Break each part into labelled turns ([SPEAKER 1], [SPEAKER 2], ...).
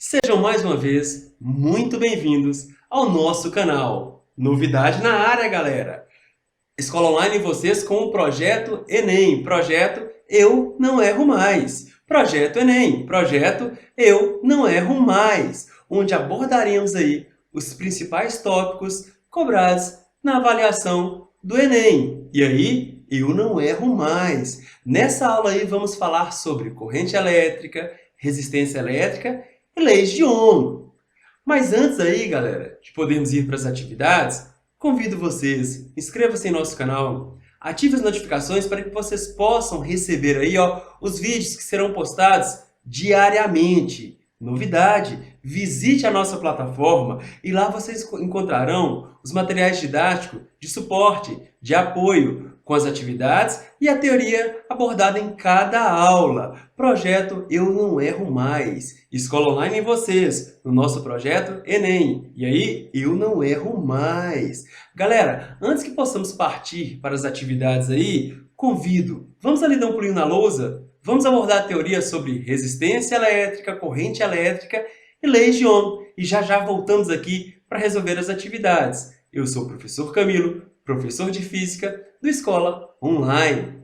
[SPEAKER 1] Sejam mais uma vez muito bem-vindos ao nosso canal. Novidade na área, galera! Escola Online em vocês com o projeto Enem, projeto Eu Não Erro Mais. Projeto Enem, projeto Eu Não Erro Mais, onde abordaremos aí os principais tópicos cobrados na avaliação do Enem. E aí, eu não erro mais. Nessa aula aí vamos falar sobre corrente elétrica, resistência elétrica e leis de Ohm. Mas antes aí, galera, de podermos ir para as atividades, convido vocês, inscreva-se em nosso canal, ative as notificações para que vocês possam receber aí, os vídeos que serão postados diariamente. Novidade, visite a nossa plataforma e lá vocês encontrarão os materiais didáticos de suporte, de apoio, com as atividades e a teoria abordada em cada aula. Projeto Eu Não Erro Mais. Escola Online em vocês, no nosso projeto Enem. E aí, eu não erro mais. Galera, antes que possamos partir para as atividades aí, convido, vamos ali dar um pulinho na lousa? Vamos abordar a teoria sobre resistência elétrica, corrente elétrica e leis de Ohm. E já voltamos aqui para resolver as atividades. Eu sou o professor Camilo, professor de Física do Escola Online.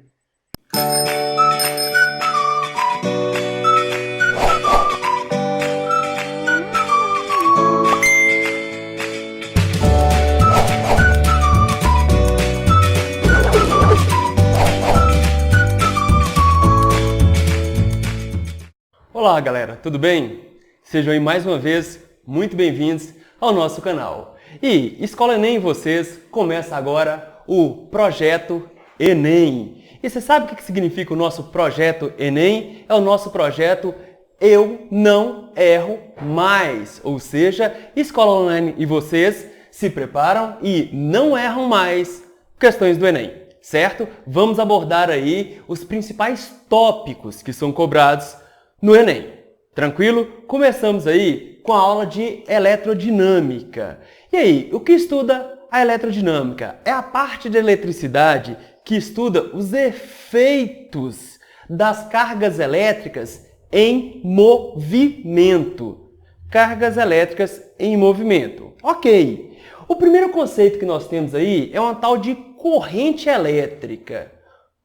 [SPEAKER 1] Olá, galera, tudo bem? Sejam aí mais uma vez muito bem-vindos ao nosso canal. E Escola Enem em vocês começa agora o Projeto Enem. E você sabe o que significa o nosso Projeto Enem? É o nosso projeto Eu Não Erro Mais. Ou seja, Escola Online e vocês se preparam e não erram mais questões do Enem, certo? Vamos abordar aí os principais tópicos que são cobrados no Enem. Tranquilo? Começamos aí com a aula de eletrodinâmica. E aí, o que estuda a eletrodinâmica? É a parte da eletricidade que estuda os efeitos das cargas elétricas em movimento. Cargas elétricas em movimento. Ok. O primeiro conceito que nós temos aí é uma tal de corrente elétrica.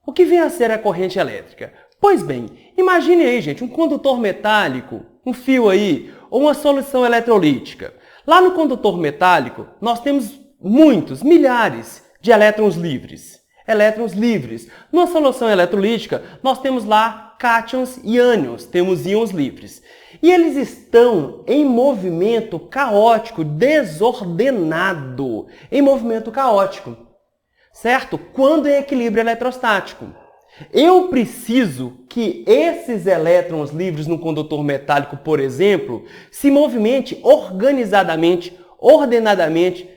[SPEAKER 1] O que vem a ser a corrente elétrica? Pois bem, imagine aí, gente, um condutor metálico, um fio aí, ou uma solução eletrolítica. Lá no condutor metálico, nós temos muitos, milhares de elétrons livres. Elétrons livres. Numa solução eletrolítica, nós temos lá cátions e ânions, temos íons livres. E eles estão em movimento caótico, desordenado. Em movimento caótico. Certo? Quando em equilíbrio eletrostático. Eu preciso que esses elétrons livres no condutor metálico, por exemplo, se movimente organizadamente, ordenadamente.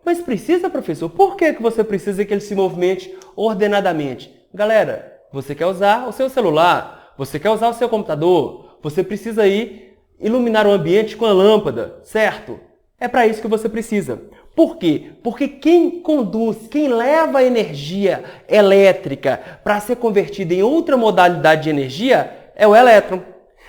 [SPEAKER 1] Mas precisa, professor? Por que você precisa que ele se movimente ordenadamente? Galera, você quer usar o seu celular, você quer usar o seu computador, você precisa aí iluminar o ambiente com a lâmpada, certo? É para isso que você precisa. Por quê? Porque quem conduz, quem leva a energia elétrica para ser convertida em outra modalidade de energia é o elétron.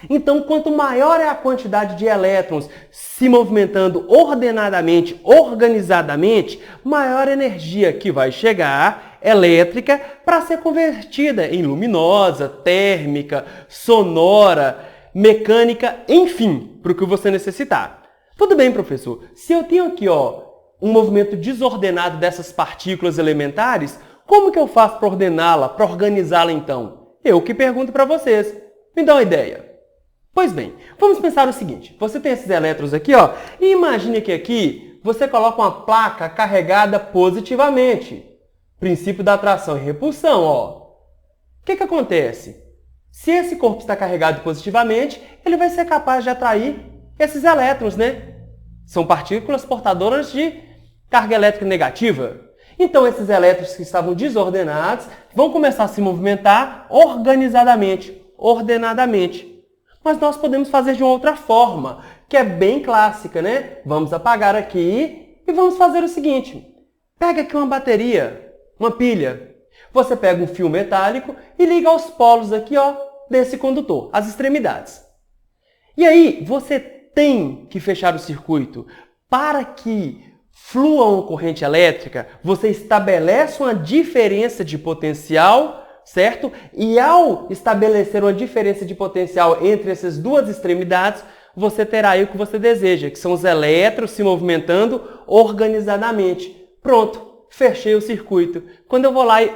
[SPEAKER 1] Então, quanto maior é a quantidade de elétrons se movimentando ordenadamente, organizadamente, maior a energia que vai chegar elétrica para ser convertida em luminosa, térmica, sonora, mecânica, enfim, para o que você necessitar. Tudo bem, professor. Se eu tenho aqui, um movimento desordenado dessas partículas elementares, como que eu faço para ordená-la, para organizá-la então? Eu que pergunto para vocês. Me dá uma ideia. Pois bem, vamos pensar o seguinte. Você tem esses elétrons aqui, e imagine que aqui você coloca uma placa carregada positivamente. Princípio da atração e repulsão, O que acontece? Se esse corpo está carregado positivamente, ele vai ser capaz de atrair esses elétrons, né? São partículas portadoras de carga elétrica negativa. Então, esses elétrons que estavam desordenados vão começar a se movimentar organizadamente, ordenadamente. Mas nós podemos fazer de uma outra forma, que é bem clássica, né? Vamos apagar aqui e vamos fazer o seguinte. Pega aqui uma bateria, uma pilha. Você pega um fio metálico e liga aos polos aqui, desse condutor, as extremidades. E aí, você tem que fechar o circuito. Para que flua uma corrente elétrica, você estabelece uma diferença de potencial, certo? E ao estabelecer uma diferença de potencial entre essas duas extremidades, você terá aí o que você deseja, que são os elétrons se movimentando organizadamente. Pronto, fechei o circuito. Quando eu vou lá e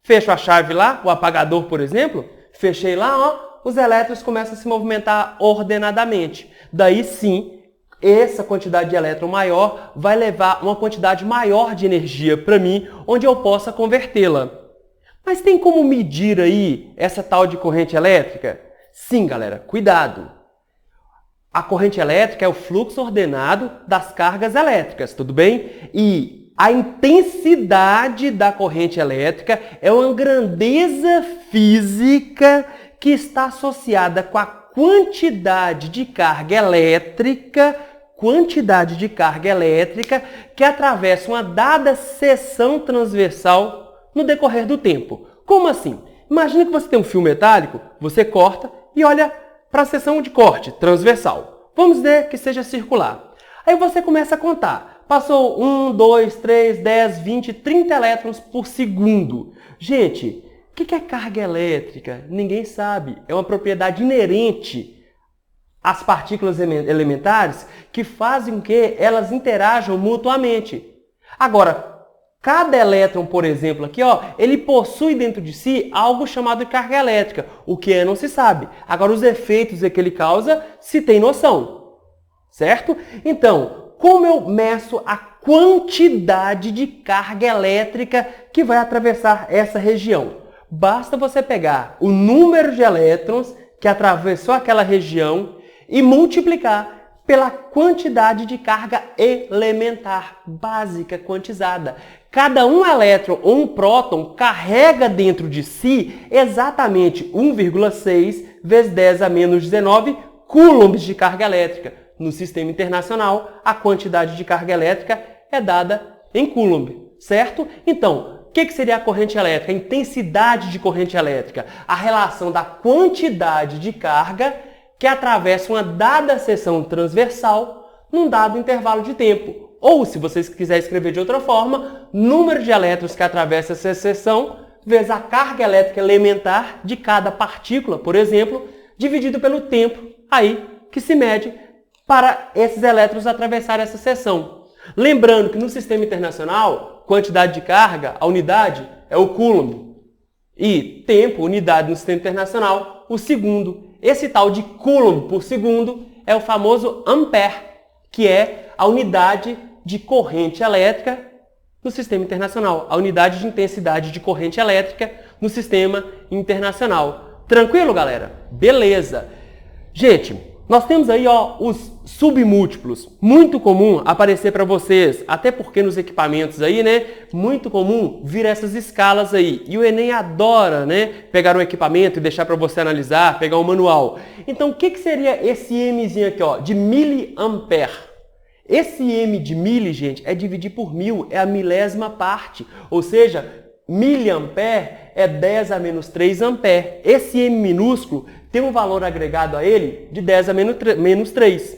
[SPEAKER 1] fecho a chave lá, o apagador, por exemplo, fechei lá, ó, os elétrons começam a se movimentar ordenadamente. Daí sim, essa quantidade de elétron maior vai levar uma quantidade maior de energia para mim, onde eu possa convertê-la. Mas tem como medir aí essa tal de corrente elétrica? Sim, galera, cuidado! A corrente elétrica é o fluxo ordenado das cargas elétricas, tudo bem? E a intensidade da corrente elétrica é uma grandeza física que está associada com a quantidade de carga elétrica que atravessa uma dada seção transversal no decorrer do tempo. Como assim? Imagina que você tem um fio metálico, você corta e olha para a seção de corte transversal. Vamos dizer que seja circular. Aí você começa a contar. Passou 1, 2, 3, 10, 20, 30 elétrons por segundo. Gente, o que é carga elétrica? Ninguém sabe. É uma propriedade inerente às partículas elementares que fazem com que elas interajam mutuamente. Agora, cada elétron, por exemplo, aqui, ó, ele possui dentro de si algo chamado de carga elétrica. O que é não se sabe. Agora, os efeitos que ele causa, se tem noção. Certo? Então, como eu meço a quantidade de carga elétrica que vai atravessar essa região? Basta você pegar o número de elétrons que atravessou aquela região e multiplicar pela quantidade de carga elementar básica quantizada. Cada um elétron ou um próton carrega dentro de si exatamente 1,6 vezes 10 a menos 19 coulombs de carga elétrica. No sistema internacional, a quantidade de carga elétrica é dada em coulomb, certo? Então, o que seria a corrente elétrica? A intensidade de corrente elétrica. A relação da quantidade de carga que atravessa uma dada seção transversal num dado intervalo de tempo. Ou, se vocês quiserem escrever de outra forma, número de elétrons que atravessa essa seção vezes a carga elétrica elementar de cada partícula, por exemplo, dividido pelo tempo aí que se mede para esses elétrons atravessarem essa seção. Lembrando que no sistema internacional, quantidade de carga, a unidade é o coulomb. E tempo, unidade no sistema internacional, o segundo. Esse tal de coulomb por segundo é o famoso ampere, que é a unidade de corrente elétrica no sistema internacional. A unidade de intensidade de corrente elétrica no sistema internacional. Tranquilo, galera? Beleza. Gente, nós temos aí, ó, os submúltiplos. Muito comum aparecer para vocês, até porque nos equipamentos aí, né? Muito comum vir essas escalas aí. E o Enem adora, né? Pegar um equipamento e deixar para você analisar, pegar um manual. Então, o que seria esse Mzinho aqui, ó, de miliampere? Esse M de mili, gente, é dividir por 1000, é a milésima parte. Ou seja, miliampere é 10 a menos 3 ampere. Esse M minúsculo tem um valor agregado a ele de 10 a menos 3.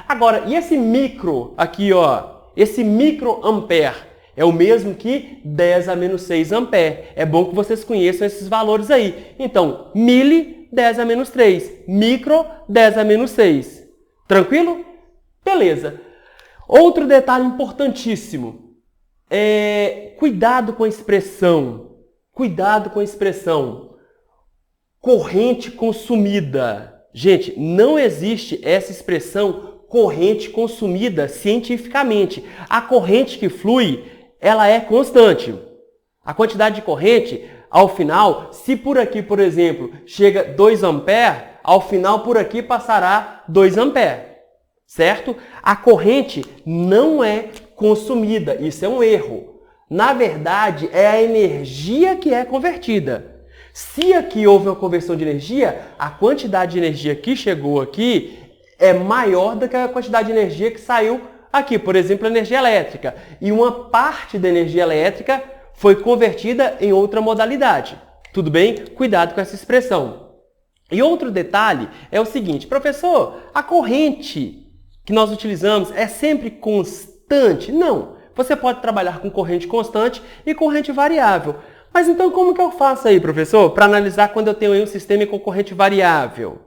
[SPEAKER 1] Agora, e esse micro aqui, ó, esse microampere é o mesmo que 10 a menos 6 ampere. É bom que vocês conheçam esses valores aí. Então, mili, 10 a menos 3. Micro, 10 a menos 6. Tranquilo? Beleza. Outro detalhe importantíssimo é cuidado com a expressão. Cuidado com a expressão. Corrente consumida. Gente, não existe essa expressão corrente consumida cientificamente. A corrente que flui, ela é constante. A quantidade de corrente, ao final, se por aqui, por exemplo, chega 2 ampere, ao final por aqui passará 2 ampere. Certo? A corrente não é consumida. Isso é um erro. Na verdade, é a energia que é convertida. Se aqui houve uma conversão de energia, a quantidade de energia que chegou aqui é maior do que a quantidade de energia que saiu aqui. Por exemplo, a energia elétrica. E uma parte da energia elétrica foi convertida em outra modalidade. Tudo bem? Cuidado com essa expressão. E outro detalhe é o seguinte, professor, a corrente que nós utilizamos é sempre constante? Não, você pode trabalhar com corrente constante e corrente variável. Mas então como que eu faço aí, professor, para analisar quando eu tenho aí um sistema com corrente variável?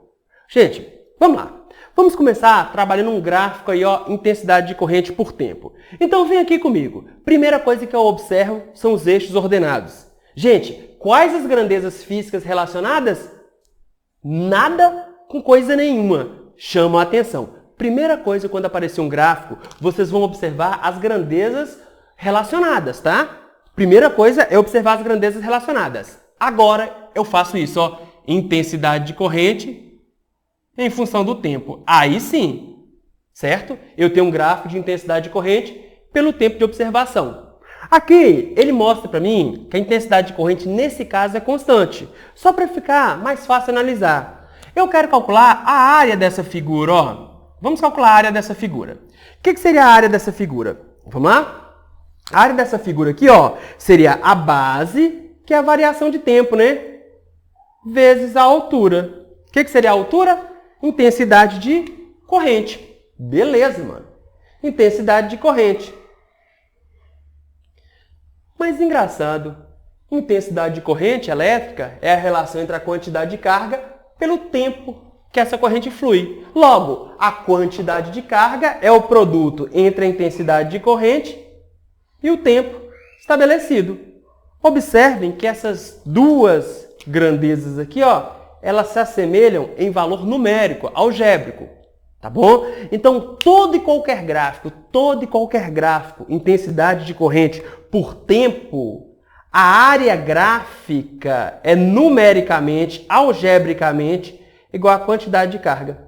[SPEAKER 1] Gente, vamos lá. Vamos começar trabalhando um gráfico aí, ó, intensidade de corrente por tempo. Então vem aqui comigo. Primeira coisa que eu observo são os eixos ordenados. Gente, quais as grandezas físicas relacionadas? Nada com coisa nenhuma. Chama a atenção. Primeira coisa, quando aparecer um gráfico, vocês vão observar as grandezas relacionadas, tá? Primeira coisa é observar as grandezas relacionadas. Agora eu faço isso, ó, intensidade de corrente em função do tempo. Aí sim, certo? Eu tenho um gráfico de intensidade de corrente pelo tempo de observação. Aqui, ele mostra para mim que a intensidade de corrente, nesse caso, é constante. Só para ficar mais fácil analisar. Eu quero calcular a área dessa figura, ó. Vamos calcular a área dessa figura. O que seria a área dessa figura? Vamos lá? A área dessa figura aqui, ó, seria a base, que é a variação de tempo, né? Vezes a altura. O que seria a altura? Intensidade de corrente. Beleza, mano. Intensidade de corrente. Mas engraçado, intensidade de corrente elétrica é a relação entre a quantidade de carga pelo tempo que essa corrente flui. Logo, a quantidade de carga é o produto entre a intensidade de corrente e o tempo estabelecido. Observem que essas duas grandezas aqui, ó, elas se assemelham em valor numérico, algébrico, tá bom? Então, todo e qualquer gráfico, intensidade de corrente por tempo, a área gráfica é numericamente, algebricamente, igual à quantidade de carga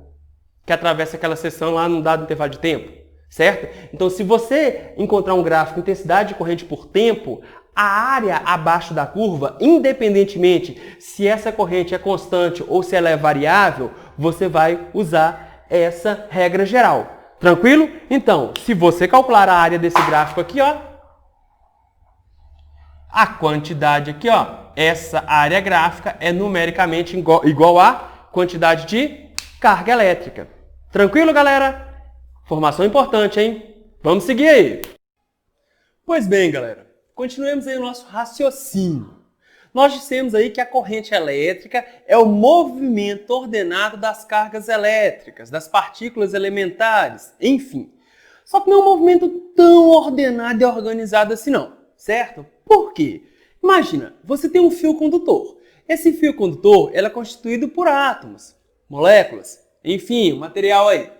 [SPEAKER 1] que atravessa aquela seção lá num dado intervalo de tempo, certo? Então, se você encontrar um gráfico intensidade de corrente por tempo, a área abaixo da curva, independentemente se essa corrente é constante ou se ela é variável, você vai usar essa regra geral. Tranquilo? Então, se você calcular a área desse gráfico aqui, ó, a quantidade aqui, ó, essa área gráfica é numericamente igual à quantidade de carga elétrica. Tranquilo, galera? Informação importante, hein? Vamos seguir aí. Pois bem, galera. Continuemos aí o nosso raciocínio. Nós dissemos aí que a corrente elétrica é o movimento ordenado das cargas elétricas, das partículas elementares, enfim. Só que não é um movimento tão ordenado e organizado assim não, certo? Por quê? Imagina, você tem um fio condutor. Esse fio condutor é constituído por átomos, moléculas, enfim, material aí.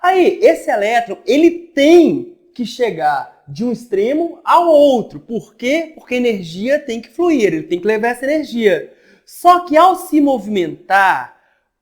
[SPEAKER 1] Aí, esse elétron, ele tem que chegar de um extremo ao outro. Por quê? Porque a energia tem que fluir, ele tem que levar essa energia. Só que ao se movimentar,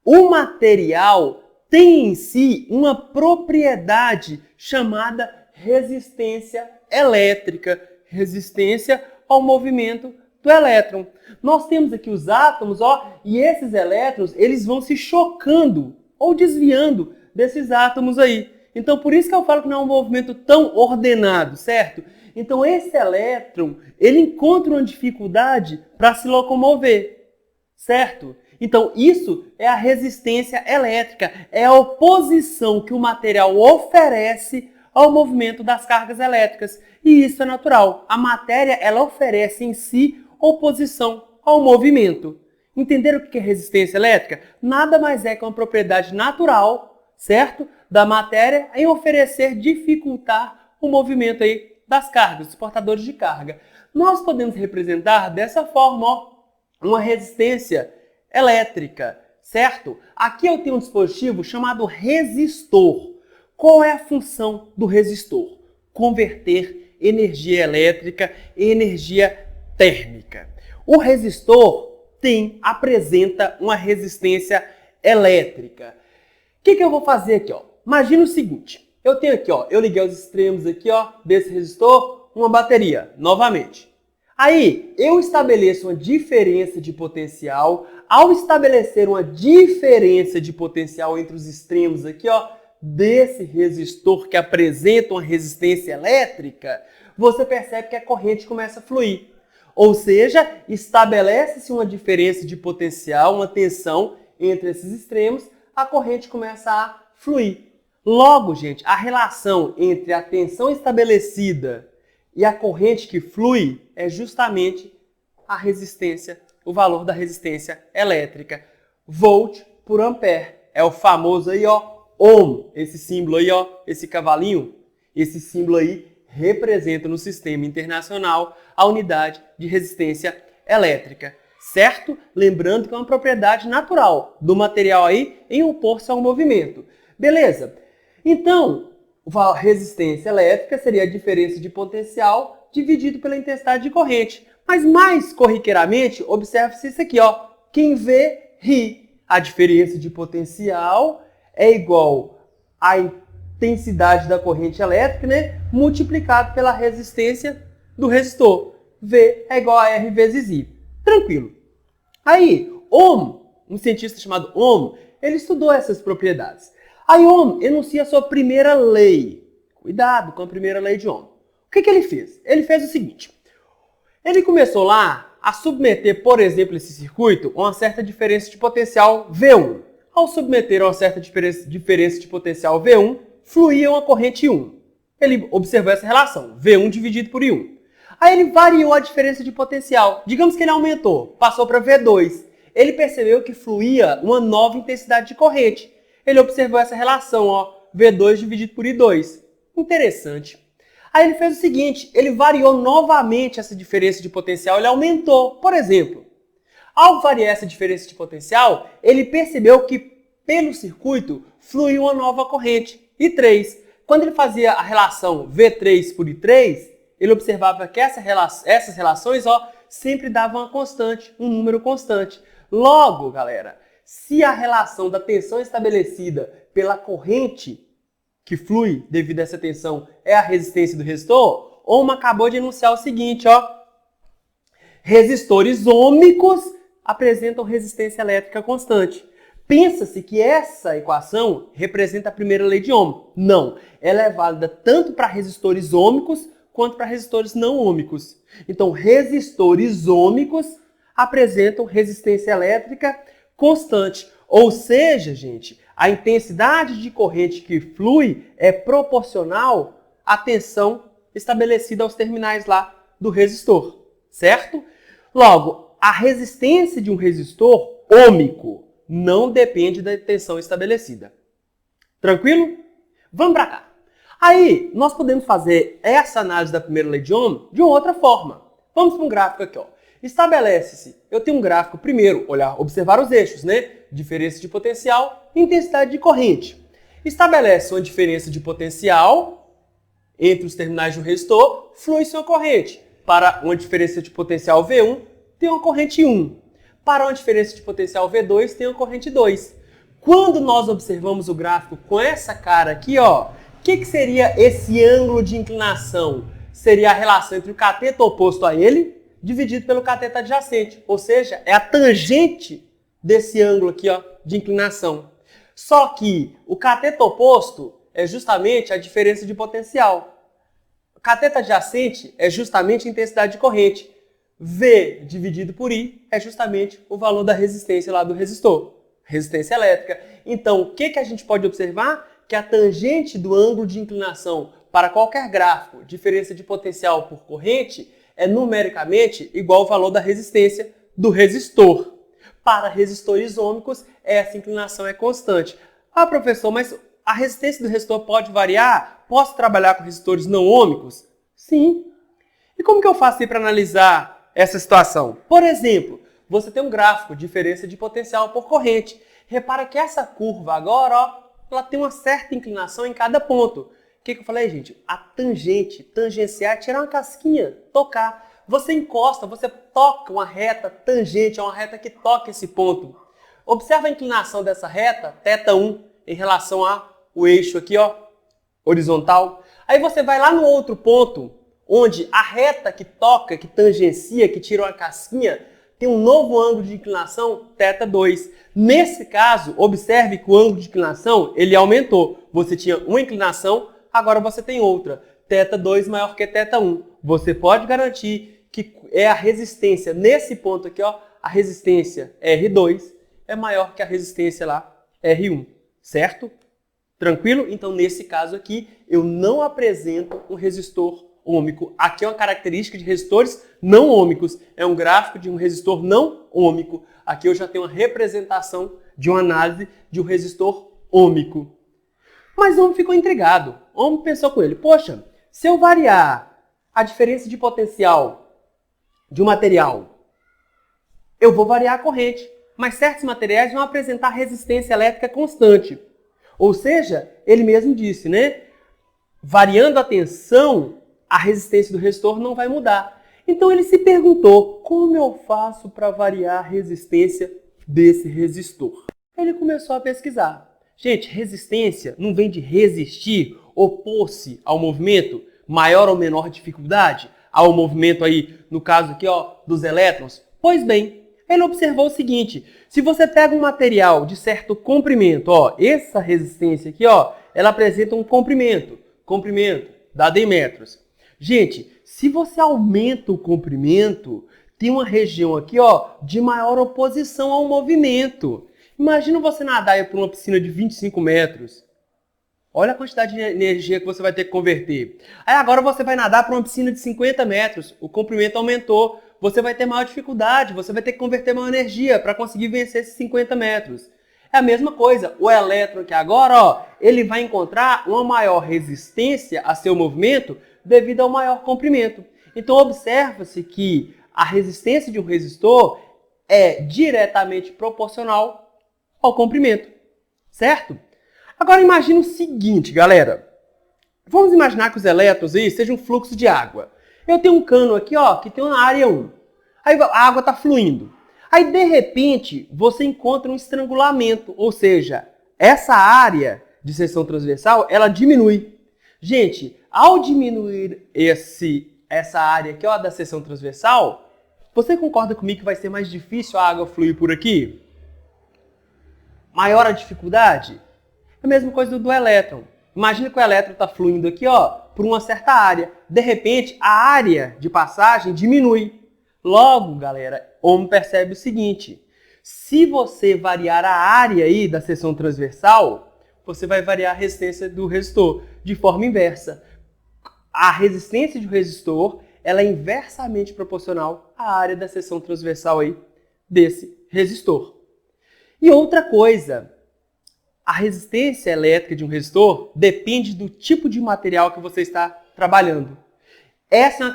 [SPEAKER 1] o material tem em si uma propriedade chamada resistência elétrica, resistência ao movimento do elétron. Nós temos aqui os átomos, ó, e esses elétrons, eles vão se chocando ou desviando desses átomos aí. Então, por isso que eu falo que não é um movimento tão ordenado, certo? Então, esse elétron, ele encontra uma dificuldade para se locomover, certo? Então, isso é a resistência elétrica, é a oposição que o material oferece ao movimento das cargas elétricas. E isso é natural. A matéria, ela oferece em si oposição ao movimento. Entenderam o que é resistência elétrica? Nada mais é que uma propriedade natural, certo? Da matéria em oferecer, dificultar o movimento aí das cargas, dos portadores de carga. Nós podemos representar dessa forma, ó, uma resistência elétrica, certo? Aqui eu tenho um dispositivo chamado resistor. Qual é a função do resistor? Converter energia elétrica em energia térmica. O resistor apresenta uma resistência elétrica. O que eu vou fazer aqui, ó? Imagina o seguinte, eu tenho aqui, ó, eu liguei os extremos aqui, ó, desse resistor, uma bateria, novamente. Aí, eu estabeleço uma diferença de potencial. Ao estabelecer uma diferença de potencial entre os extremos aqui, ó, desse resistor que apresenta uma resistência elétrica, você percebe que a corrente começa a fluir. Ou seja, estabelece-se uma diferença de potencial, uma tensão entre esses extremos, a corrente começa a fluir. Logo, gente, a relação entre a tensão estabelecida e a corrente que flui é justamente a resistência, o valor da resistência elétrica. Volt por ampere. É o famoso aí, ó, ohm. Esse símbolo aí, ó, esse cavalinho, esse símbolo aí representa no sistema internacional a unidade de resistência elétrica, certo? Lembrando que é uma propriedade natural do material aí em opor-se ao movimento. Beleza? Então, a resistência elétrica seria a diferença de potencial dividido pela intensidade de corrente. Mas mais corriqueiramente, observe-se isso aqui, ó. Quem vê, ri. A diferença de potencial é igual à intensidade da corrente elétrica, né, multiplicado pela resistência do resistor. V é igual a R vezes I. Tranquilo. Aí, Ohm, um cientista chamado Ohm, ele estudou essas propriedades. Aí Ohm enuncia a sua primeira lei. Cuidado com a primeira lei de Ohm. O que ele fez? Ele fez o seguinte. Ele começou lá a submeter, por exemplo, esse circuito a uma certa diferença de potencial V1. Ao submeter a uma certa diferença de potencial V1, fluía uma corrente I1. Ele observou essa relação, V1 dividido por I1. Aí ele variou a diferença de potencial. Digamos que ele aumentou, passou para V2. Ele percebeu que fluía uma nova intensidade de corrente. Ele observou essa relação, ó, V2 dividido por I2. Interessante. Aí ele fez o seguinte, ele variou novamente essa diferença de potencial, ele aumentou. Por exemplo, ao variar essa diferença de potencial, ele percebeu que pelo circuito fluiu uma nova corrente, I3. Quando ele fazia a relação V3 por I3, ele observava que essas relações, ó, sempre davam uma constante, um número constante. Logo, galera, se a relação da tensão estabelecida pela corrente que flui devido a essa tensão é a resistência do resistor, Ohm acabou de enunciar o seguinte, ó. Resistores ômicos apresentam resistência elétrica constante. Pensa-se que essa equação representa a primeira lei de Ohm. Não, ela é válida tanto para resistores ômicos quanto para resistores não ômicos. Então, resistores ômicos apresentam resistência elétrica constante. Ou seja, gente, a intensidade de corrente que flui é proporcional à tensão estabelecida aos terminais lá do resistor, certo? Logo, a resistência de um resistor ômico não depende da tensão estabelecida. Tranquilo? Vamos para cá. Aí, nós podemos fazer essa análise da primeira lei de Ohm de uma outra forma. Vamos para um gráfico aqui, ó. Estabelece-se, eu tenho um gráfico, primeiro, observar os eixos, né? Diferença de potencial e intensidade de corrente. Estabelece uma diferença de potencial entre os terminais de um resistor, flui-se uma corrente. Para uma diferença de potencial V1, tem uma corrente 1. Para uma diferença de potencial V2, tem uma corrente 2. Quando nós observamos o gráfico com essa cara aqui, ó, o que seria esse ângulo de inclinação? Seria a relação entre o cateto oposto a ele dividido pelo cateto adjacente, ou seja, é a tangente desse ângulo aqui, ó, de inclinação. Só que o cateto oposto é justamente a diferença de potencial. O cateto adjacente é justamente a intensidade de corrente. V dividido por I é justamente o valor da resistência lá do resistor, resistência elétrica. Então, o que a gente pode observar? Que a tangente do ângulo de inclinação para qualquer gráfico, diferença de potencial por corrente, é numericamente igual ao valor da resistência do resistor. Para resistores ômicos, essa inclinação é constante. Ah, professor, mas a resistência do resistor pode variar? Posso trabalhar com resistores não ômicos? Sim. E como que eu faço para analisar essa situação? Por exemplo, você tem um gráfico, diferença de potencial por corrente. Repara que essa curva agora, ó, ela tem uma certa inclinação em cada ponto. O que eu falei, gente? A tangente, tangenciar é tirar uma casquinha, tocar. Você encosta, você toca uma reta tangente, é uma reta que toca esse ponto. Observa a inclinação dessa reta, θ1, em relação ao eixo aqui, ó, horizontal. Aí você vai lá no outro ponto, onde a reta que toca, que tangencia, que tira uma casquinha, tem um novo ângulo de inclinação, θ2. Nesse caso, observe que o ângulo de inclinação, ele aumentou. Você tinha uma inclinação, agora você tem outra. θ2 maior que θ1. Você pode garantir que é a resistência nesse ponto aqui, ó, a resistência R2, é maior que a resistência lá, R1, certo? Tranquilo? Então, nesse caso aqui, eu não apresento um resistor ôhmico. Aqui é uma característica de resistores não ôhmicos. É um gráfico de um resistor não ôhmico. Aqui eu já tenho uma representação de uma análise de um resistor ôhmico. Mas o Ohm ficou intrigado. O Ohm pensou com ele, poxa, se eu variar a diferença de potencial de um material, eu vou variar a corrente. Mas certos materiais vão apresentar resistência elétrica constante. Ou seja, ele mesmo disse, né? Variando a tensão, a resistência do resistor não vai mudar. Então ele se perguntou, como eu faço para variar a resistência desse resistor? Ele começou a pesquisar. Gente, resistência não vem de resistir, opor-se ao movimento, maior ou menor dificuldade, ao movimento aí, no caso aqui, ó, dos elétrons? Pois bem, ele observou o seguinte, se você pega um material de certo comprimento, ó, essa resistência aqui, ó, ela apresenta um comprimento dado em metros. Gente, se você aumenta o comprimento, tem uma região aqui, ó, de maior oposição ao movimento. Imagina você nadar por uma piscina de 25 metros. Olha a quantidade de energia que você vai ter que converter. Aí agora você vai nadar para uma piscina de 50 metros. O comprimento aumentou. Você vai ter maior dificuldade. Você vai ter que converter maior energia para conseguir vencer esses 50 metros. É a mesma coisa. O elétron aqui agora, ó, ele vai encontrar uma maior resistência a seu movimento devido ao maior comprimento. Então observa-se que a resistência de um resistor é diretamente proporcional ao comprimento, certo? Agora imagine o seguinte, galera. Vamos imaginar que os elétrons aí sejam um fluxo de água. Eu tenho um cano aqui, ó, que tem uma área 1. Aí a água está fluindo. Aí, de repente, você encontra um estrangulamento, ou seja, essa área de seção transversal, ela diminui. Gente, ao diminuir essa área aqui, ó, da seção transversal, você concorda comigo que vai ser mais difícil a água fluir por aqui? Maior a dificuldade? É a mesma coisa do elétron. Imagina que o elétron está fluindo aqui, ó, por uma certa área. De repente, a área de passagem diminui. Logo, galera, Ohm percebe o seguinte. Se você variar a área aí da seção transversal, você vai variar a resistência do resistor de forma inversa. A resistência do resistor, ela é inversamente proporcional à área da seção transversal aí desse resistor. E outra coisa, a resistência elétrica de um resistor depende do tipo de material que você está trabalhando. Essa é uma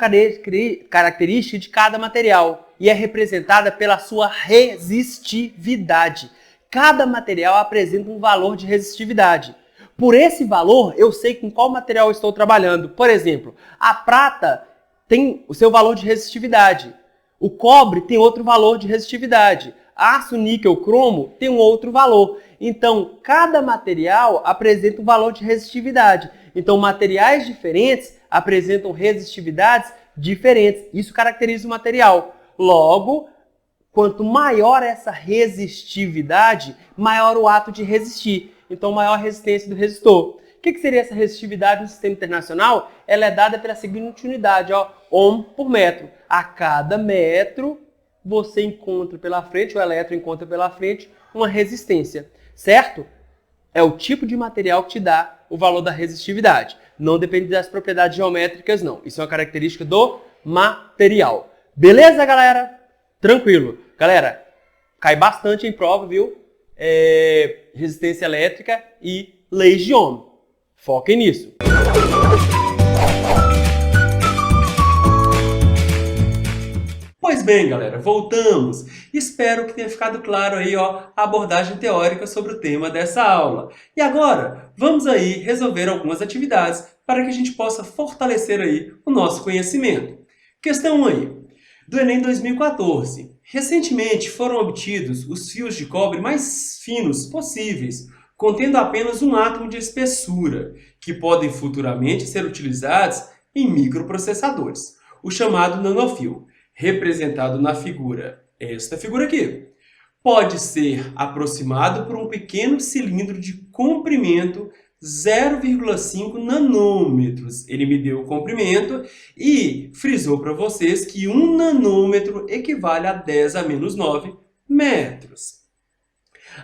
[SPEAKER 1] característica de cada material e é representada pela sua resistividade. Cada material apresenta um valor de resistividade. Por esse valor, eu sei com qual material eu estou trabalhando. Por exemplo, a prata tem o seu valor de resistividade. O cobre tem outro valor de resistividade. Aço, níquel, cromo tem um outro valor. Então, cada material apresenta um valor de resistividade. Então, materiais diferentes apresentam resistividades diferentes. Isso caracteriza o material. Logo, quanto maior essa resistividade, maior o ato de resistir. Então, maior a resistência do resistor. O que seria essa resistividade no sistema internacional? Ela é dada pela seguinte unidade, ó, Ohm por metro. A cada metro, você encontra pela frente, o elétron encontra pela frente, uma resistência, certo? É o tipo de material que te dá o valor da resistividade. Não depende das propriedades geométricas, não. Isso é uma característica do material. Beleza, galera? Tranquilo. Galera, cai bastante em prova, viu? Resistência elétrica e leis de Ohm. Foquem nisso. Pois bem, galera, voltamos. Espero que tenha ficado claro aí, ó, a abordagem teórica sobre o tema dessa aula. E agora, vamos aí resolver algumas atividades para que a gente possa fortalecer aí o nosso conhecimento. Questão 1 aí, do Enem 2014. Recentemente foram obtidos os fios de cobre mais finos possíveis, contendo apenas um átomo de espessura, que podem futuramente ser utilizados em microprocessadores, o chamado nanofio, representado na figura, esta figura aqui. Pode ser aproximado por um pequeno cilindro de comprimento 0,5 nanômetros. Ele mediu o comprimento e frisou para vocês que 1 nanômetro equivale a 10 a menos 9 metros.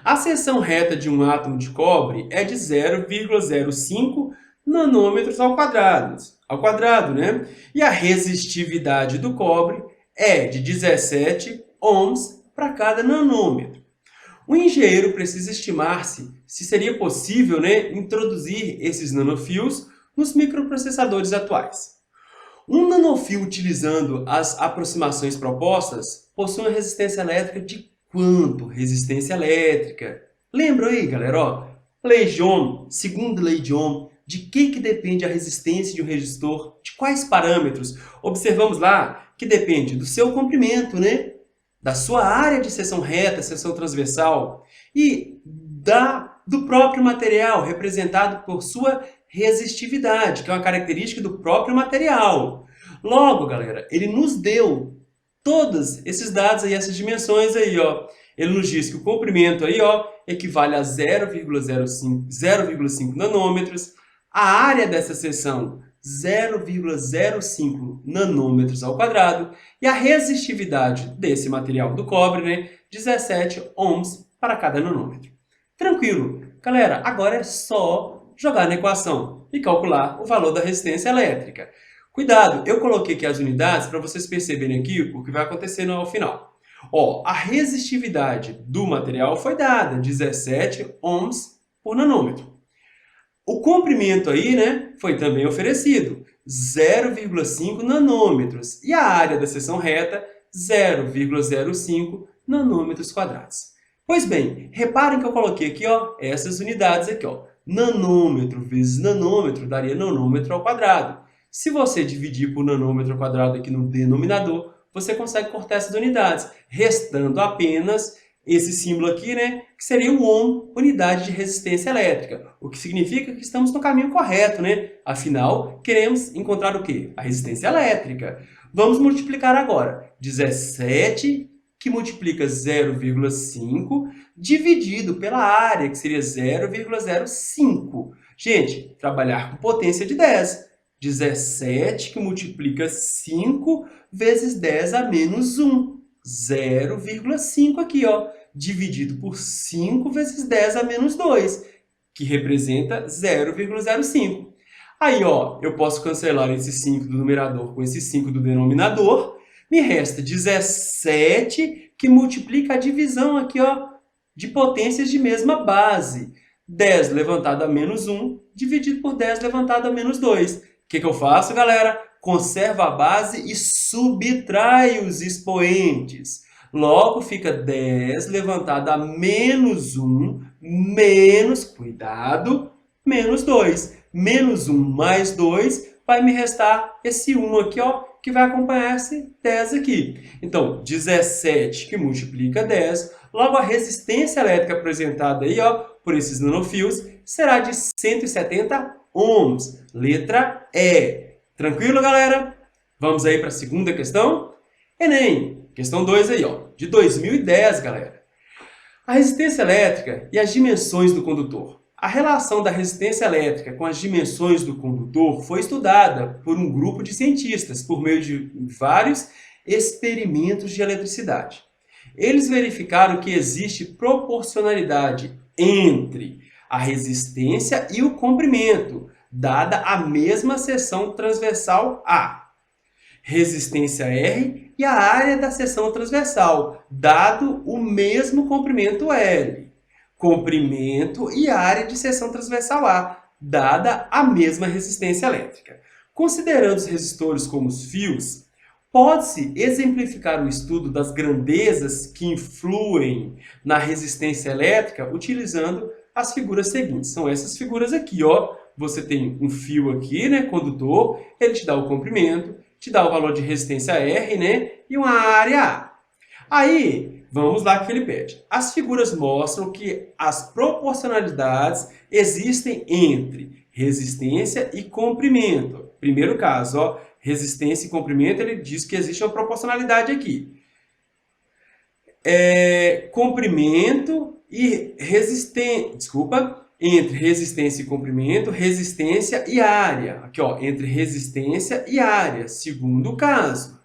[SPEAKER 1] A seção reta de um átomo de cobre é de 0,05 nanômetros ao quadrado, né? E a resistividade do cobre é de 17 ohms para cada nanômetro. O engenheiro precisa estimar-se se seria possível, né, introduzir esses nanofios nos microprocessadores atuais. Um nanofio utilizando as aproximações propostas possui uma resistência elétrica de quanto? Resistência elétrica. Lembra aí, galera? Ó, lei de Ohm, segunda lei de Ohm, de que depende a resistência de um resistor? De quais parâmetros? Observamos lá que depende do seu comprimento, né? Da sua área de seção reta, seção transversal e do próprio material, representado por sua resistividade, que é uma característica do próprio material. Logo, galera, ele nos deu todos esses dados aí, essas dimensões aí, ó. Ele nos diz que o comprimento aí, ó, equivale a 0,05 nanômetros, a área dessa seção 0,05 nanômetros ao quadrado e a resistividade desse material do cobre, né, 17 ohms para cada nanômetro. Tranquilo. Galera, agora é só jogar na equação e calcular o valor da resistência elétrica. Cuidado, eu coloquei aqui as unidades para vocês perceberem aqui o que vai acontecer no final. Ó, a resistividade do material foi dada, 17 ohms por nanômetro. O comprimento aí, né, foi também oferecido, 0,5 nanômetros. E a área da seção reta, 0,05 nanômetros quadrados. Pois bem, reparem que eu coloquei aqui, ó, essas unidades aqui, ó. Nanômetro vezes nanômetro daria nanômetro ao quadrado. Se você dividir por nanômetro ao quadrado aqui no denominador, você consegue cortar essas unidades, restando apenas esse símbolo aqui, né, que seria o ohm, unidade de resistência elétrica, o que significa que estamos no caminho correto, né? Afinal, queremos encontrar o quê? A resistência elétrica. Vamos multiplicar agora. 17, que multiplica 0,5, dividido pela área, que seria 0,05. Gente, trabalhar com potência de 10. 17, que multiplica 5 vezes 10 a menos 1. 0,5 aqui, ó, dividido por 5 vezes 10 a menos 2, que representa 0,05. Aí, ó, eu posso cancelar esse 5 do numerador com esse 5 do denominador. Me resta 17, que multiplica a divisão aqui, ó, de potências de mesma base. 10 levantado a menos 1, dividido por 10 levantado a menos 2. O que eu faço, galera? Conservo a base e subtrai os expoentes. Logo, fica 10 levantado a menos 1, menos, cuidado, menos 2. Menos 1 mais 2 vai me restar esse 1 aqui, ó, que vai acompanhar esse 10 aqui. Então, 17 que multiplica 10, logo a resistência elétrica apresentada aí, ó, por esses nanofios será de 170 ohms. Letra E. Tranquilo, galera? Vamos aí para a segunda questão? Enem, questão 2 aí, ó, de 2010, galera. A resistência elétrica e as dimensões do condutor. A relação da resistência elétrica com as dimensões do condutor foi estudada por um grupo de cientistas por meio de vários experimentos de eletricidade. Eles verificaram que existe proporcionalidade entre a resistência e o comprimento, dada a mesma seção transversal A. Resistência R e a área da seção transversal, dado o mesmo comprimento L. Comprimento e área de seção transversal A, dada a mesma resistência elétrica. Considerando os resistores como os fios, pode-se exemplificar o estudo das grandezas que influem na resistência elétrica utilizando as figuras seguintes. São essas figuras aqui, ó. Você tem um fio aqui, né, condutor, ele te dá o comprimento, te dá o valor de resistência R, né, e uma área A. Aí, vamos lá que ele pede. As figuras mostram que as proporcionalidades existem entre resistência e comprimento. Primeiro caso, ó, resistência e comprimento, ele diz que existe uma proporcionalidade aqui. Comprimento e resistência, entre resistência e comprimento, resistência e área. Aqui, ó, entre resistência e área, segundo caso.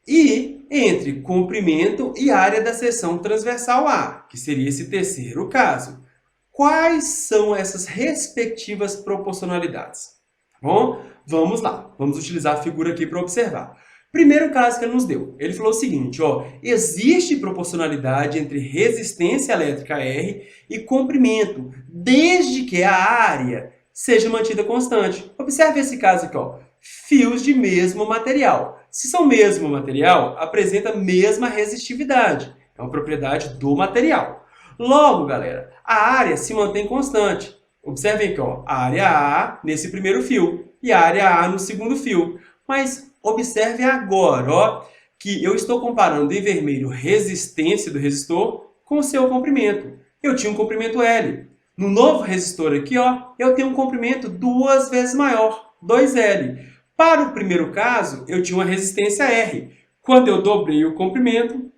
[SPEAKER 1] E entre comprimento e área da seção transversal A, que seria esse terceiro caso. Quais são essas respectivas proporcionalidades? Bom, vamos lá. Vamos utilizar a figura aqui para observar. Primeiro caso que ele nos deu. Ele falou o seguinte, ó, existe proporcionalidade entre resistência elétrica R e comprimento, desde que a área seja mantida constante. Observe esse caso aqui, ó. Fios de mesmo material. Se são mesmo material, apresenta a mesma resistividade. É uma propriedade do material. Logo, galera, a área se mantém constante. Observem aqui, ó, a área A nesse primeiro fio e a área A no segundo fio. Mas observe agora, ó, que eu estou comparando em vermelho resistência do resistor com o seu comprimento. Eu tinha um comprimento L. No novo resistor aqui, ó, eu tenho um comprimento 2 vezes maior, 2L. Para o primeiro caso, eu tinha uma resistência R. Quando eu dobrei o comprimento,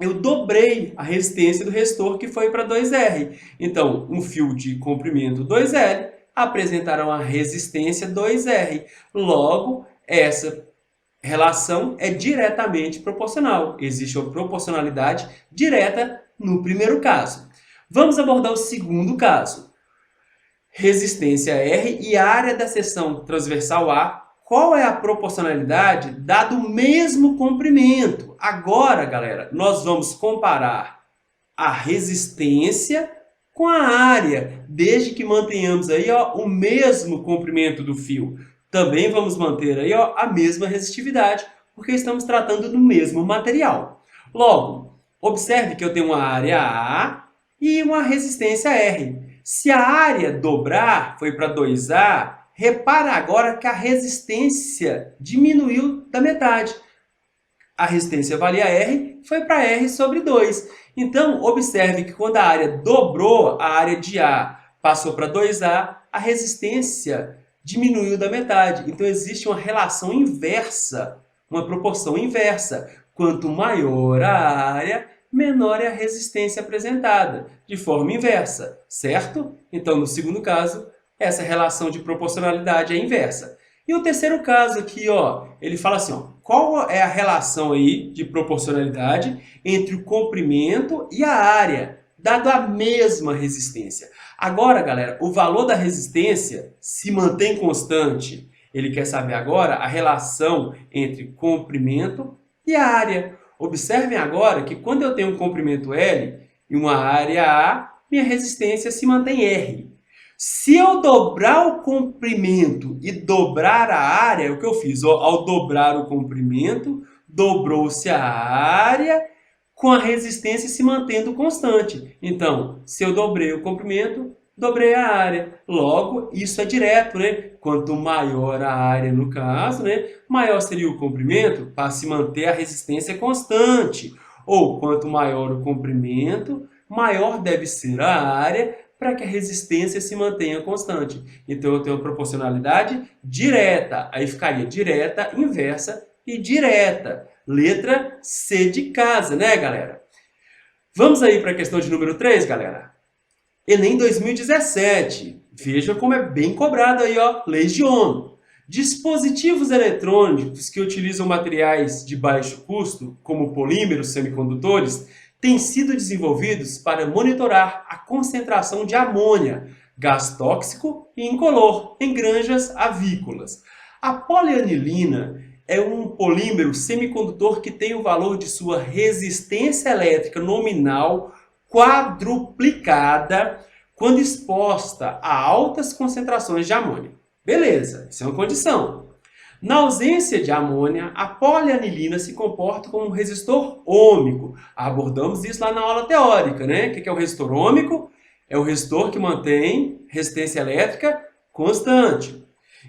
[SPEAKER 1] eu dobrei a resistência do resistor, que foi para 2R. Então, um fio de comprimento 2L apresentará uma resistência 2R. Logo, essa relação é diretamente proporcional. Existe uma proporcionalidade direta no primeiro caso. Vamos abordar o segundo caso. Resistência R e área da seção transversal A. Qual é a proporcionalidade dado o mesmo comprimento? Agora, galera, nós vamos comparar a resistência com a área, desde que mantenhamos aí, ó, o mesmo comprimento do fio. Também vamos manter aí, ó, a mesma resistividade, porque estamos tratando do mesmo material. Logo, observe que eu tenho uma área A e uma resistência R. Se a área dobrar, foi para 2A, repara agora que a resistência diminuiu da metade. A resistência valia R, foi para R sobre 2. Então, observe que quando a área dobrou, a área de A passou para 2A, a resistência diminuiu da metade. Então, existe uma relação inversa, uma proporção inversa. Quanto maior a área, menor é a resistência apresentada, de forma inversa, certo? Então, no segundo caso, essa relação de proporcionalidade é inversa. E o terceiro caso aqui, ó, ele fala assim, ó, qual é a relação aí de proporcionalidade entre o comprimento e a área, dado a mesma resistência? Agora, galera, o valor da resistência se mantém constante. Ele quer saber agora a relação entre comprimento e a área. Observem agora que quando eu tenho um comprimento L e uma área A, minha resistência se mantém R. Se eu dobrar o comprimento e dobrar a área, o que eu fiz? Ao dobrar o comprimento, dobrou-se a área com a resistência se mantendo constante. Então, se eu dobrei o comprimento, dobrei a área. Logo, isso é direto, né? Quanto maior a área no caso, né? Maior seria o comprimento para se manter a resistência constante. Ou, quanto maior o comprimento, maior deve ser a área para que a resistência se mantenha constante. Então, eu tenho a proporcionalidade direta. Aí ficaria direta, inversa e direta. Letra C de casa, né, galera? Vamos aí para a questão de número 3, galera? Enem 2017. Veja como é bem cobrado aí, ó, leis de Ohm. Dispositivos eletrônicos que utilizam materiais de baixo custo, como polímeros semicondutores, têm sido desenvolvidos para monitorar a concentração de amônia, gás tóxico e incolor, em granjas avícolas. A polianilina é um polímero semicondutor que tem o valor de sua resistência elétrica nominal quadruplicada quando exposta a altas concentrações de amônia. Beleza, isso é uma condição. Na ausência de amônia, a polianilina se comporta como um resistor ôhmico. Abordamos isso lá na aula teórica, né? O que é o resistor ôhmico? É o resistor que mantém resistência elétrica constante.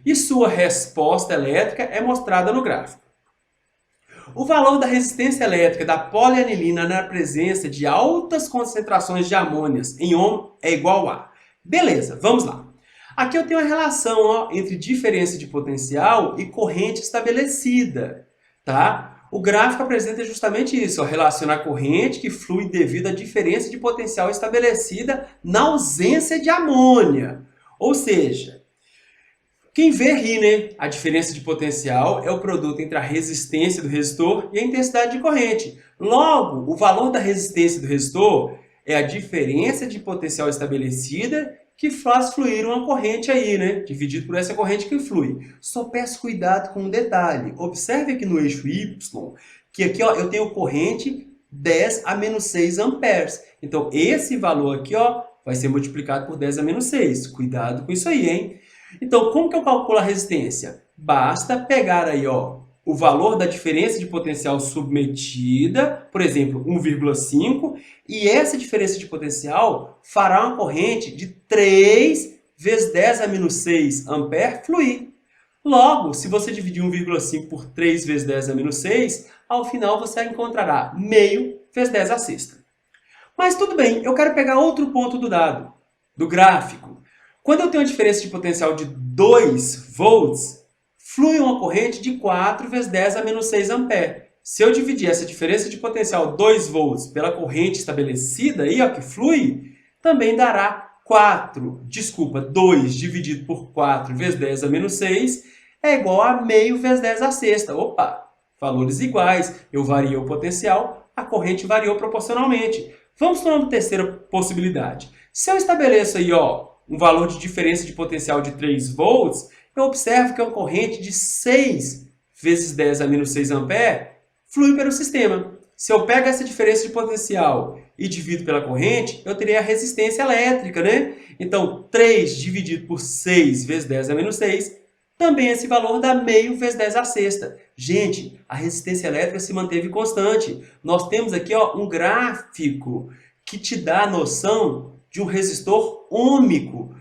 [SPEAKER 1] E sua resposta elétrica é mostrada no gráfico. O valor da resistência elétrica da polianilina na presença de altas concentrações de amônias em Ohm é igual a... Beleza, vamos lá. Aqui eu tenho a relação, ó, entre diferença de potencial e corrente estabelecida, tá? O gráfico apresenta justamente isso, ó, relaciona a corrente que flui devido à diferença de potencial estabelecida na ausência de amônia. Ou seja, Quem vê ri, né? A diferença de potencial é o produto entre a resistência do resistor e a intensidade de corrente. Logo, o valor da resistência do resistor é a diferença de potencial estabelecida que faz fluir uma corrente aí, né? Dividido por essa corrente que flui. Só peço cuidado com um detalhe. Observe aqui no eixo Y, que aqui ó, eu tenho corrente 10 a menos 6 amperes. Então, esse valor aqui ó, vai ser multiplicado por 10 a menos 6. Cuidado com isso aí, hein? Então, como que eu calculo a resistência? Basta pegar aí ó, o valor da diferença de potencial submetida, por exemplo, 1,5, e essa diferença de potencial fará uma corrente de 3 vezes 10 a menos 6 ampere fluir. Logo, se você dividir 1,5 por 3 vezes 10 a menos 6, ao final você encontrará meio vezes 10 a sexta. Mas tudo bem, eu quero pegar outro ponto do dado, do gráfico. Quando eu tenho uma diferença de potencial de 2 volts, flui uma corrente de 4 vezes 10 a menos 6 ampere. Se eu dividir essa diferença de potencial 2 volts pela corrente estabelecida, aí, ó, que flui, também dará 2 dividido por 4 vezes 10 a menos 6 é igual a meio vezes 10 a sexta. Opa, valores iguais, eu variei o potencial, a corrente variou proporcionalmente. Vamos para uma terceira possibilidade. Se eu estabeleço aí, ó, um valor de diferença de potencial de 3 volts, eu observo que uma corrente de 6 vezes 10 a menos 6 ampere flui pelo sistema. Se eu pego essa diferença de potencial e divido pela corrente, eu terei a resistência elétrica, né? Então, 3 dividido por 6 vezes 10 a menos 6, também esse valor dá meio vezes 10 a sexta. Gente, a resistência elétrica se manteve constante. Nós temos aqui ó, um gráfico que te dá a noção de um resistor ôhmico.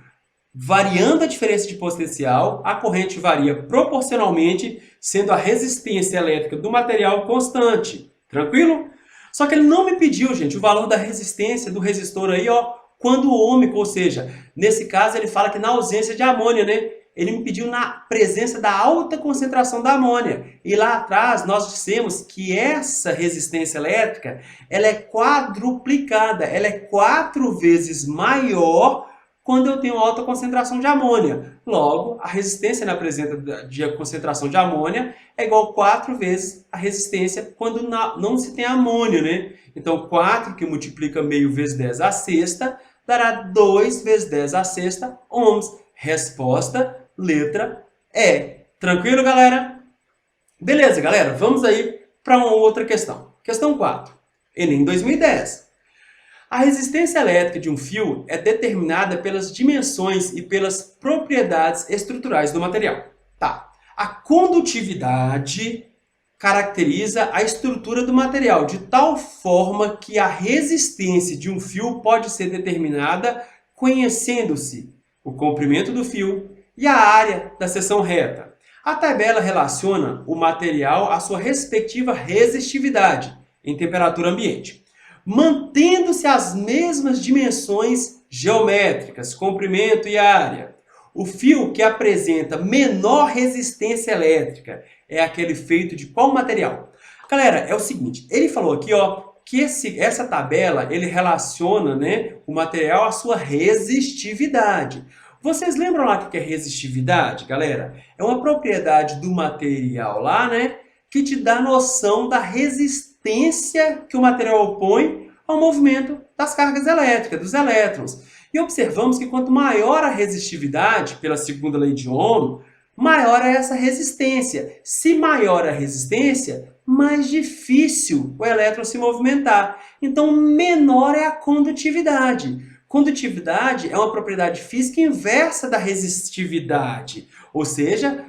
[SPEAKER 1] Variando a diferença de potencial, a corrente varia proporcionalmente, sendo a resistência elétrica do material constante. Tranquilo? Só que ele não me pediu, gente, o valor da resistência do resistor aí, ó, quando ôhmico, ou seja, nesse caso ele fala que na ausência de amônia, né? Ele me pediu na presença da alta concentração da amônia. E lá atrás nós dissemos que essa resistência elétrica, ela é quadruplicada, ela é 4 vezes maior quando eu tenho alta concentração de amônia. Logo, a resistência na presença de concentração de amônia é igual a 4 vezes a resistência quando não se tem amônia, né? Então, 4 que multiplica meio vezes 10 a sexta dará 2 vezes 10 a sexta ohms. Resposta, letra E. Tranquilo, galera? Beleza, galera. Vamos aí para uma outra questão. Questão 4. Enem 2010. A resistência elétrica de um fio é determinada pelas dimensões e pelas propriedades estruturais do material. Tá. A condutividade caracteriza a estrutura do material de tal forma que a resistência de um fio pode ser determinada conhecendo-se o comprimento do fio e a área da seção reta. A tabela relaciona o material à sua respectiva resistividade em temperatura ambiente, mantendo-se as mesmas dimensões geométricas, comprimento e área. O fio que apresenta menor resistência elétrica é aquele feito de qual material? Galera, é o seguinte, ele falou aqui ó, que essa tabela ele relaciona, né, o material à sua resistividade. Vocês lembram lá o que é resistividade, galera? É uma propriedade do material lá, né, que te dá noção da resistência que o material opõe ao movimento das cargas elétricas, dos elétrons. E observamos que quanto maior a resistividade, pela segunda lei de Ohm, maior é essa resistência. Se maior a resistência, mais difícil o elétron se movimentar. Então, menor é a condutividade. Condutividade é uma propriedade física inversa da resistividade. Ou seja,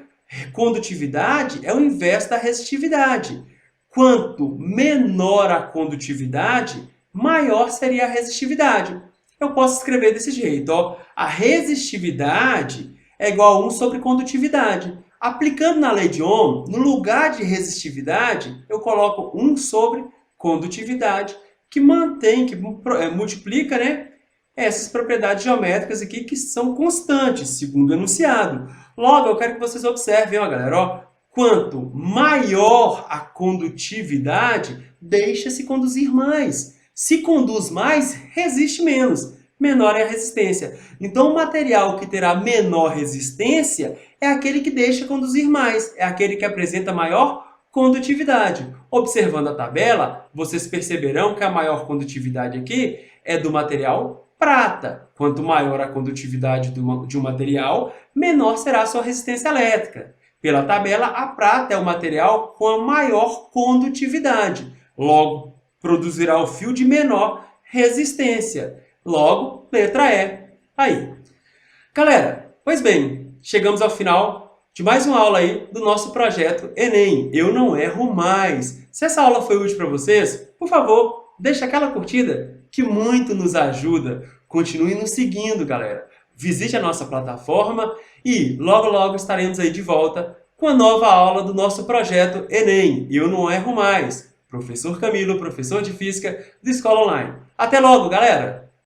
[SPEAKER 1] condutividade é o inverso da resistividade. Quanto menor a condutividade, maior seria a resistividade. Eu posso escrever desse jeito, ó. A resistividade é igual a 1 sobre condutividade. Aplicando na lei de Ohm, no lugar de resistividade, eu coloco 1 sobre condutividade, que mantém, que multiplica, né, essas propriedades geométricas aqui que são constantes, segundo o enunciado. Logo, eu quero que vocês observem, ó, galera, ó, quanto maior a condutividade, deixa-se conduzir mais. Se conduz mais, resiste menos.
[SPEAKER 2] menor é a resistência. Então, o material que terá menor resistência é aquele que deixa conduzir mais, é aquele que apresenta maior condutividade. Observando a tabela, vocês perceberão que a maior condutividade aqui é do material prata. Quanto maior a condutividade de um material, menor será a sua resistência elétrica. Pela tabela, a prata é o material com a maior condutividade. Logo, produzirá o fio de menor resistência. Logo, letra E. Aí. Galera, pois bem, chegamos ao final de mais uma aula aí do nosso projeto Enem. Eu não erro mais. Se essa aula foi útil para vocês, por favor, deixe aquela curtida que muito nos ajuda. Continue nos seguindo, galera. Visite a nossa plataforma e logo logo estaremos aí de volta com a nova aula do nosso projeto Enem. Eu não erro mais. Professor Camilo, professor de Física da Escola Online. Até logo, galera!